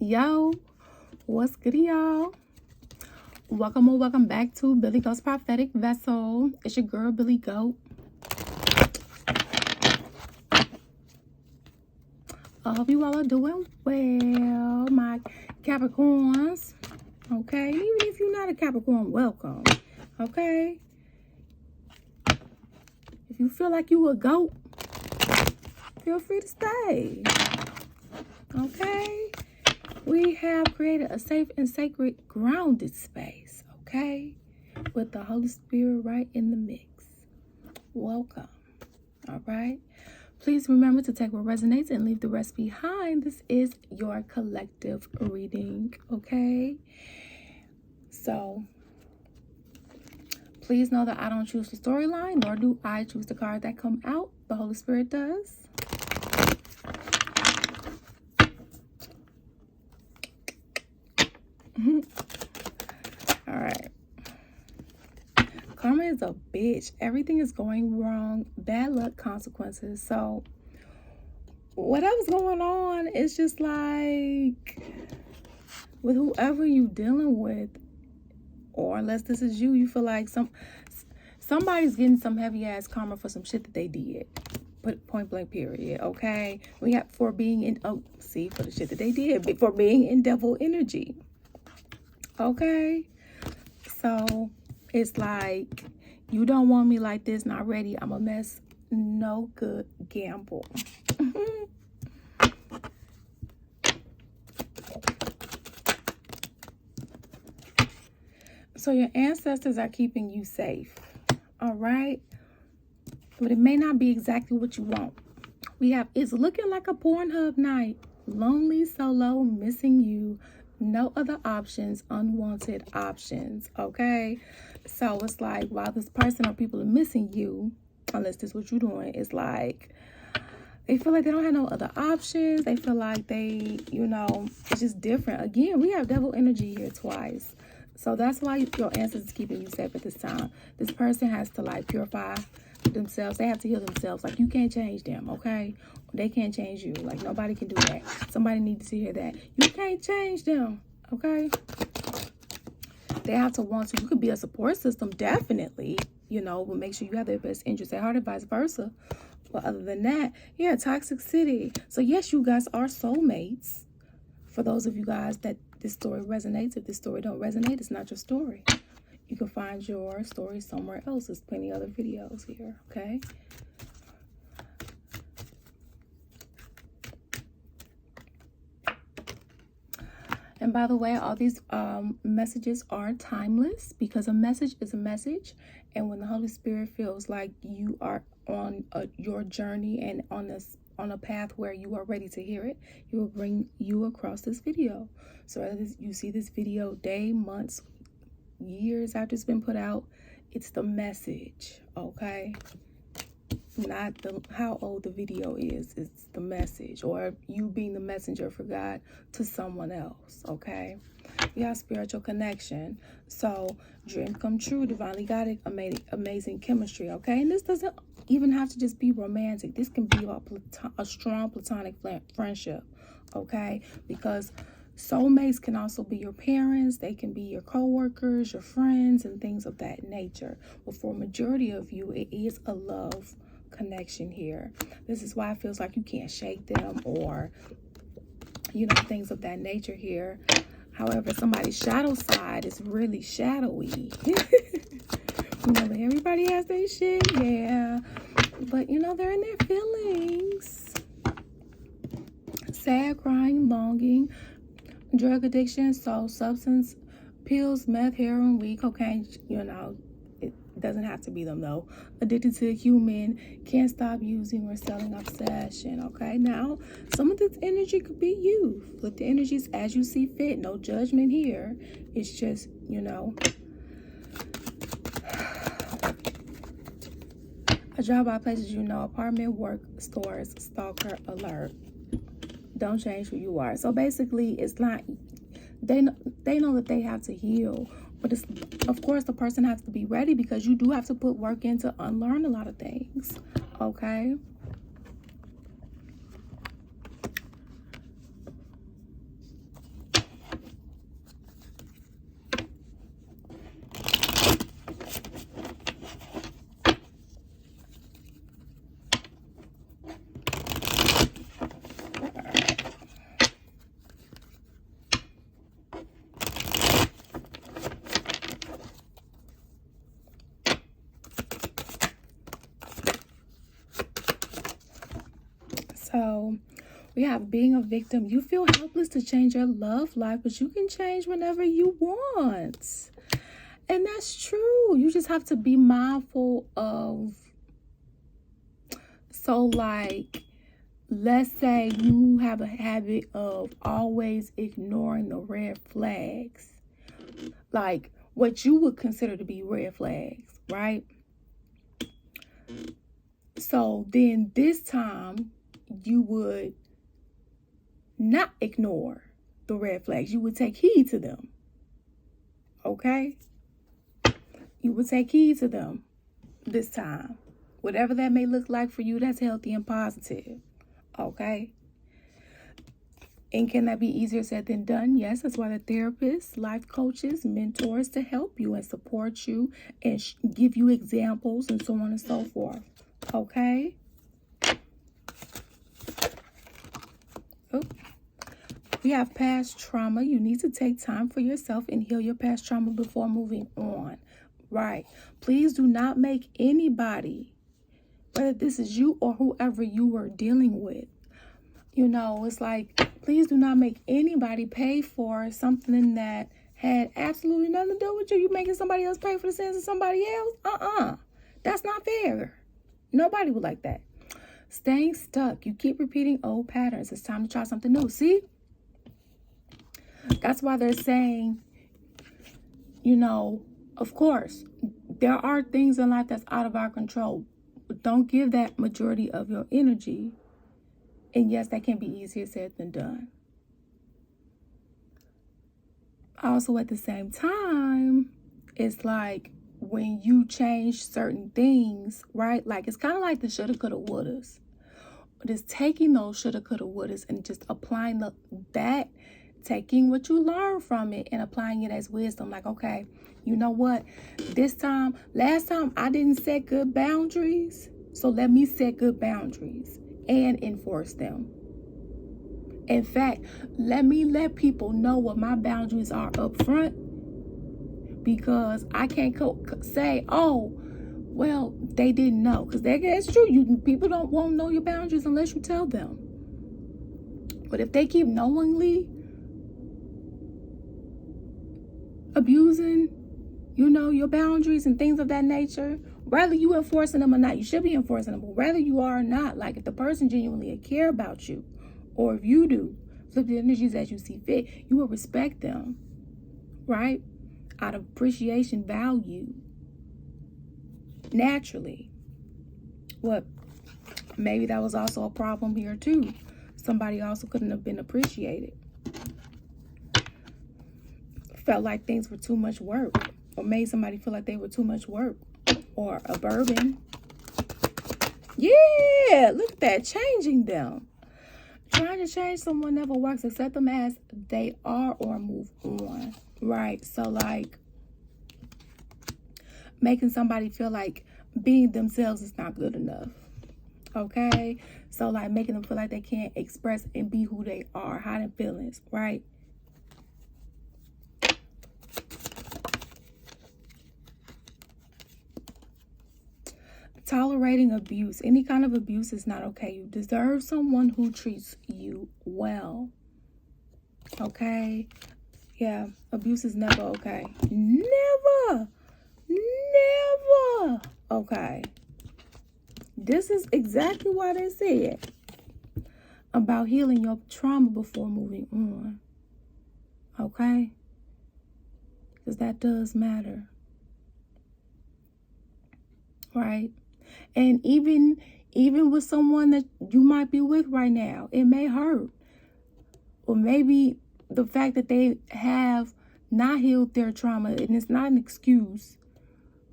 Yo, what's good, y'all? Welcome or welcome back to Billy Goat's Prophetic Vessel. It's your girl, Billy Goat. I hope you all are doing well, my Capricorns. Okay, even if you're not a Capricorn, welcome. Okay, if you feel like you a goat, feel free to stay. Okay, we have created a safe and sacred grounded space, okay, with the Holy Spirit right in the mix. Welcome. All right, please remember to take what resonates and leave the rest behind. This is your collective reading, okay? So please know that I don't choose the storyline, nor do I choose the cards that come out. The Holy Spirit does. All right. Karma is a bitch. Everything is going wrong. Bad luck, consequences. So whatever's going on, it's just like with whoever you dealing with, or unless this is you, you feel like somebody's getting some heavy ass karma for some shit that they did. Put point blank period. Okay, we got for being in for the shit that they did, for being in devil energy. Okay, so it's like, you don't want me like this, not ready, I'm a mess, no good, gamble. So your ancestors are keeping you safe, all right? But it may not be exactly what you want. We have, it's looking like a Pornhub night. Lonely, solo, missing you, no other options, unwanted options, okay? So it's like, while this person or people are missing you, unless this is what you're doing, it's like they feel like they don't have no other options. They feel like they, it's just different. Again, we have devil energy here twice. So that's why your ancestors is keeping you safe at this time. This person has to like purify themselves. They have to heal themselves. Like, you can't change them, okay? They can't change you. Like, nobody can do that. Somebody needs to hear that. You can't change them, okay? They have to want to. You could be a support system, definitely, but make sure you have their best interests at heart and vice versa. But other than that, yeah, toxic city. So yes, you guys are soulmates. For those of you guys that this story resonates, if this story don't resonate, it's not your story. You can find your story somewhere else. There's plenty of other videos here, okay? And by the way, all these messages are timeless, because a message is a message. And when the Holy Spirit feels like you are on your journey and on a path where you are ready to hear it, he will bring you across this video. So whether you see this video day, months, years after it's been put out, it's the message, okay? Not how old the video is, it's the message, or you being the messenger for God to someone else, okay? You have spiritual connection. So dreams come true, divinely guided, amazing chemistry, okay? And this doesn't even have to just be romantic. This can be a strong platonic friendship, okay? Because soulmates can also be your parents. They can be your co-workers, your friends, and things of that nature. But for a majority of you, it is a love connection here. This is why it feels like you can't shake them, or things of that nature here. However, somebody's shadow side is really shadowy. Everybody has their shit, yeah, but they're in their feelings. Sad, crying, longing, drug addiction, so substance, pills, meth, heroin, weed, cocaine, it doesn't have to be them though. Addicted to a human, can't stop using or selling, obsession, okay? Now, some of this energy could be you. Flip the energies as you see fit. No judgment here. It's just, a job by places apartment, work, stores, stalker, alert. Don't change who you are. So basically, it's not, they know that they have to heal, but it's, of course, the person has to be ready, because you do have to put work in to unlearn a lot of things, okay? We have being a victim. You feel helpless to change your love life, but you can change whenever you want. And that's true. You just have to be mindful of, so like, let's say you have a habit of always ignoring the red flags, like what you would consider to be red flags, right? So then this time you would not ignore the red flags. You would take heed to them. Okay? You would take heed to them this time. Whatever that may look like for you, that's healthy and positive. Okay? And can that be easier said than done? Yes, that's why the therapists, life coaches, mentors to help you and support you and give you examples and so on and so forth. Okay? Oops. We have past trauma. You need to take time for yourself and heal your past trauma before moving on. Right. Please do not make anybody, whether this is you or whoever you were dealing with, it's like, please do not make anybody pay for something that had absolutely nothing to do with you. You making somebody else pay for the sins of somebody else? That's not fair. Nobody would like that. Staying stuck. You keep repeating old patterns. It's time to try something new. See? That's why they're saying, of course, there are things in life that's out of our control. But don't give that majority of your energy. And yes, that can be easier said than done. Also, at the same time, it's like when you change certain things, right? Like, it's kind of like the shoulda, coulda, wouldas. Just taking those shoulda, coulda, wouldas and just applying that, taking what you learn from it and applying it as wisdom. Like, okay, you know what? Last time I didn't set good boundaries. So let me set good boundaries and enforce them. In fact, let me let people know what my boundaries are up front, because I can't say, oh, well, they didn't know. Because that's true. People won't know your boundaries unless you tell them. But if they keep knowingly abusing, your boundaries and things of that nature, whether you enforcing them or not, you should be enforcing them, but whether you are or not, like if the person genuinely care about you, or if you do, flip the energies as you see fit, you will respect them, right? Out of appreciation, value, naturally. What? Maybe that was also a problem here too. Somebody also couldn't have been appreciated. Felt like things were too much work, or made somebody feel like they were too much work, or a burden. Yeah, look at that, changing them. Trying to change someone never works. Accept them as they are or move on, right? So like making somebody feel like being themselves is not good enough, okay? So like making them feel like they can't express and be who they are, hiding feelings, right? Tolerating abuse. Any kind of abuse is not okay. You deserve someone who treats you well. Okay? Yeah, abuse is never okay. Never. Okay. This is exactly why they said about healing your trauma before moving on. Okay? Because that does matter. Right? And even with someone that you might be with right now, it may hurt. Or maybe the fact that they have not healed their trauma, and it's not an excuse,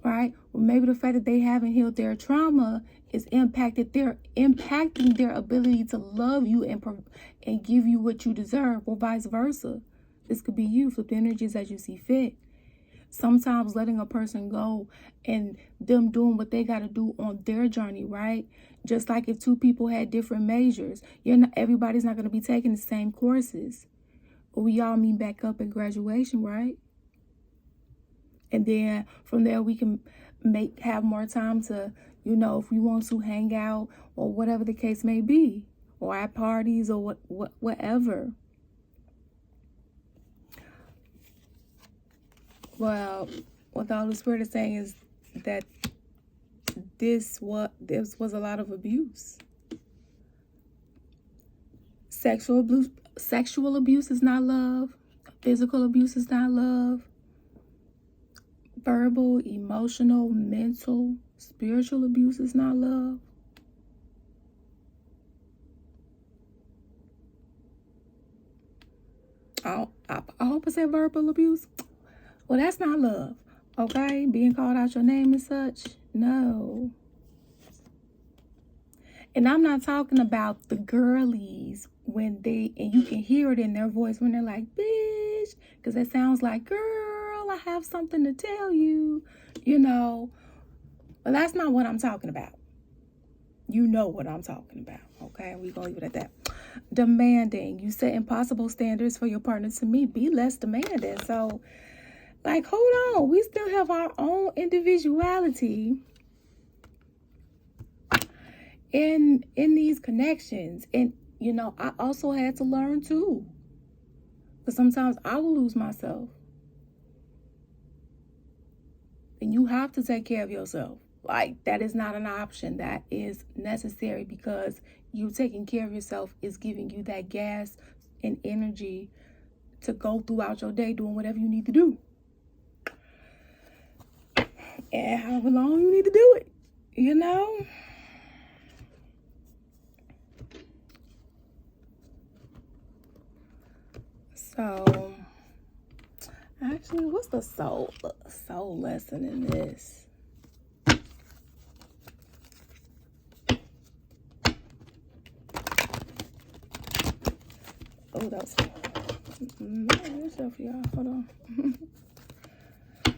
right? Or maybe the fact that they haven't healed their trauma is impacting their ability to love you and give you what you deserve, or vice versa. This could be you. Flip the energies as you see fit. Sometimes letting a person go and them doing what they got to do on their journey, right? Just like if two people had different majors, everybody's not going to be taking the same courses. But we all meet back up at graduation, right? And then from there we can have more time to, if we want to hang out or whatever the case may be. or at parties or whatever. Well, what the Holy Spirit is saying is that this was a lot of abuse. Sexual abuse is not love. Physical abuse is not love. Verbal, emotional, mental, spiritual abuse is not love. I hope I said verbal abuse. Well, that's not love, okay? Being called out your name and such, no. And I'm not talking about the girlies when and you can hear it in their voice when they're like, bitch, because it sounds like, girl, I have something to tell you, But that's not what I'm talking about. You know what I'm talking about, okay? We're going to leave it at that. Demanding. You set impossible standards for your partner to meet. Be less demanding. So, hold on. We still have our own individuality in these connections. And, I also had to learn too. Because sometimes I will lose myself. And you have to take care of yourself. That is not an option. That is necessary, because you taking care of yourself is giving you that gas and energy to go throughout your day doing whatever you need to do. And however long you need to do it, So, actually, what's the soul lesson in this? Oh, that's yourself, y'all. Hold on.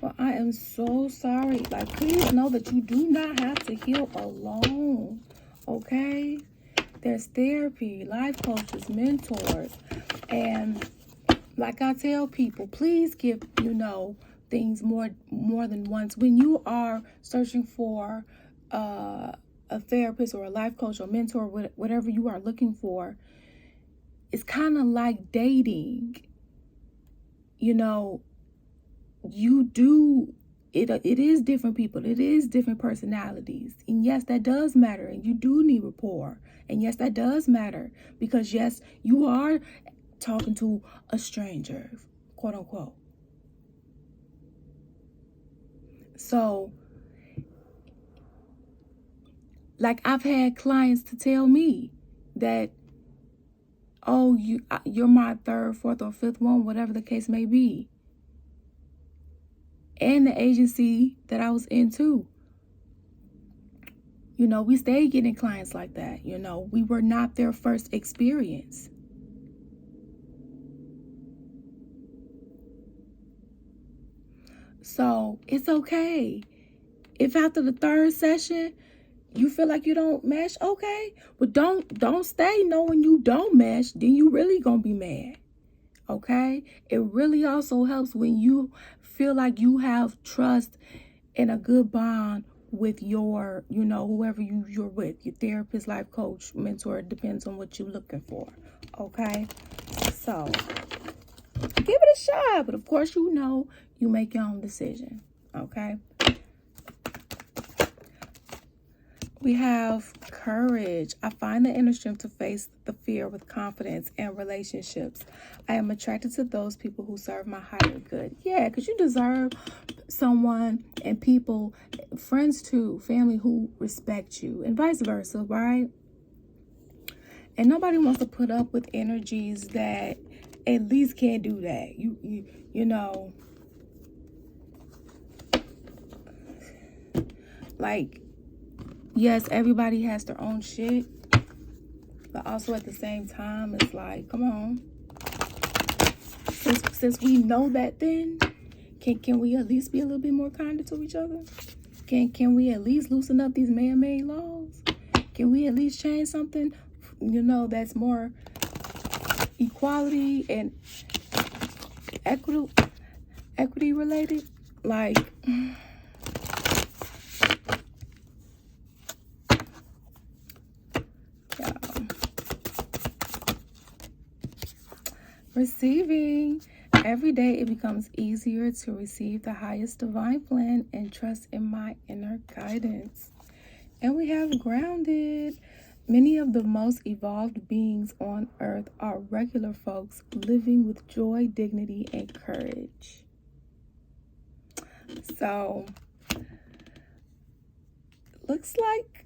Well, I am so sorry. Please know that you do not have to heal alone. Okay? There's therapy, life coaches, mentors, and like I tell people, please give things more than once. When you are searching for a therapist or a life coach or mentor, whatever you are looking for, it's kind of like dating. You do it is different people, it is different personalities, and yes, that does matter, and you do need rapport, and yes, that does matter, because yes, you are talking to a stranger, quote unquote. So I've had clients to tell me that, oh, you're my third, fourth, or fifth one, whatever the case may be. And the agency that I was in too. We stayed getting clients like that. We were not their first experience. So it's okay. If after the third session, you feel like you don't mesh, okay. But don't stay knowing you don't mesh. Then you really gonna be mad. Okay? It really also helps when you feel like you have trust and a good bond with your, whoever you're with, your therapist, life coach, mentor. It depends on what you're looking for. Okay? So, give it a shot. But of course, you make your own decision. Okay? We have courage. I find the inner strength to face the fear with confidence and relationships. I am attracted to those people who serve my higher good. Yeah, because you deserve someone and people, friends too, family who respect you, and vice versa, right? And nobody wants to put up with energies that at least can't do that. You know, yes, everybody has their own shit, but also at the same time, it's come on. Since we know that, then can we at least be a little bit more kinder to each other? Can we at least loosen up these man-made laws? Can we at least change something, that's more equality and equity related? Receiving. Every day it becomes easier to receive the highest divine plan and trust in my inner guidance. And we have grounded. Many of the most evolved beings on earth are regular folks living with joy, dignity, and courage. So, looks like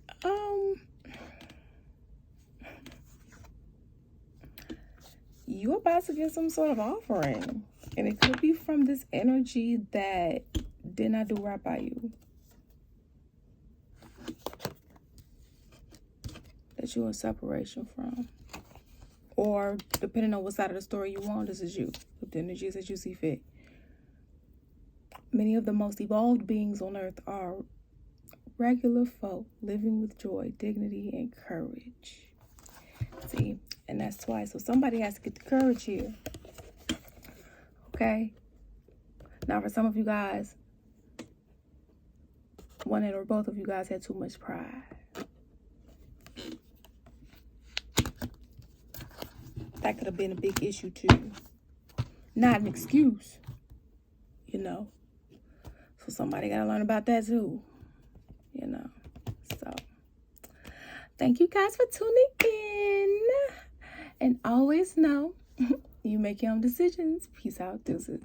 you're about to get some sort of offering. And it could be from this energy that did not do right by you. That you're in separation from. Or depending on what side of the story you want, this is you. With the energies that you see fit. Many of the most evolved beings on earth are regular folk living with joy, dignity, and courage. See, and that's twice. So somebody has to get the courage here. Okay? Now for some of you guys, one or both of you guys had too much pride. That could have been a big issue too. Not an excuse, you know. So somebody got to learn about that too, you know. So thank you guys for tuning in. And always know, you make your own decisions. Peace out, deuces.